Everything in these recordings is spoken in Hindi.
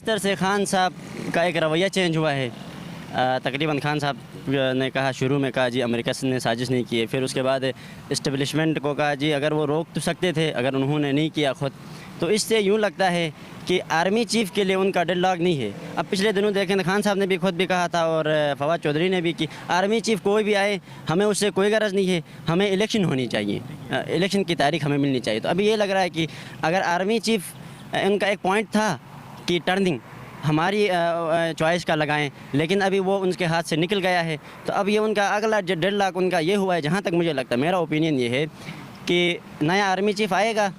बिस्तर से खान साहब का एक रवैया चेंज हुआ है। तकरीबन खान साहब ने कहा, शुरू में कहा जी अमेरिका ने साजिश नहीं की है, फिर उसके बाद इस्टेब्लिशमेंट को कहा जी अगर वो रोक तो सकते थे, अगर उन्होंने नहीं किया खुद, तो इससे यूँ लगता है कि आर्मी चीफ़ के लिए उनका डेडलॉक नहीं है। अब पिछले दिनों देखें तो खान साहब ने भी खुद भी कहा था और फवाद चौधरी ने भी कि आर्मी चीफ़ कोई भी आए हमें उससे कोई गरज नहीं है, हमें इलेक्शन होनी चाहिए, इलेक्शन की तारीख हमें मिलनी चाहिए। तो अभी ये लग रहा है कि अगर आर्मी चीफ़, उनका एक पॉइंट था कि टर्निंग हमारी चॉइस का लगाएं, लेकिन अभी वो उनके हाथ से निकल गया है। तो अब ये उनका अगला डेडलॉक उनका ये हुआ है, जहाँ तक मुझे लगता है, मेरा ओपिनियन ये है कि नया आर्मी चीफ़ आएगा,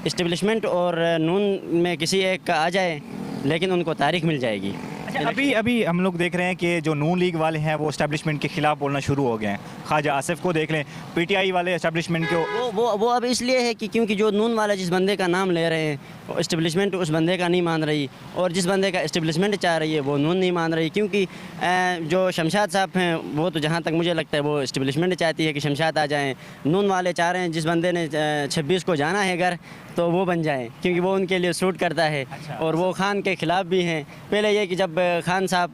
इस्टेब्लिशमेंट और नून में किसी एक का आ जाए, लेकिन उनको तारीख मिल जाएगी। अच्छा, अभी हम लोग देख रहे हैं कि जो नून लीग वाले हैं वो इस्टेब्लिशमेंट के खिलाफ बोलना शुरू हो गए हैं। ख्वाजा आसिफ को देख लें, पीटीआई वाले इस्टेब्लिशमेंट को वो अब इसलिए है कि क्योंकि जो नून वाले जिस बंदे का नाम ले रहे हैं इस्टेब्लिशमेंट उस बंदे का नहीं मान रही, और जिस बंदे का इस्टेब्लिशमेंट चाह रही है वो नून नहीं मान रही। क्योंकि जो शमशाद साहब हैं वो तो जहाँ तक मुझे लगता है वो इस्टेब्लिशमेंट चाहती है कि शमशाद आ जाएँ, नून वाले चाह रहे हैं जिस बंदे ने 26 को जाना है घर तो वो बन जाए, क्योंकि वो उनके लिए सूट करता है। और वो खान के ख़िलाफ़ भी हैं। पहले ये कि जब खान साहब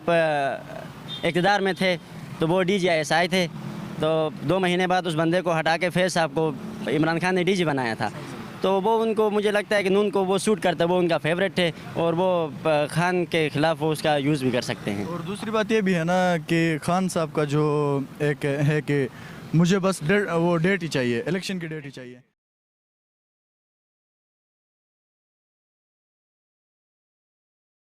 इक़्तिदार में थे तो वो DGIS आए थे, तो 2 महीने बाद उस बंदे को हटा के फैज़ साहब को इमरान खान ने DG बनाया था। तो वो उनको, मुझे लगता है कि नून को वो सूट करता है, वो उनका फेवरेट थे और वो खान के ख़िलाफ़ वो उसका यूज़ भी कर सकते हैं। और दूसरी बात ये भी है ना कि खान साहब का जो एक है कि मुझे बस वो डेट ही चाहिए, इलेक्शन की डेट ही चाहिए।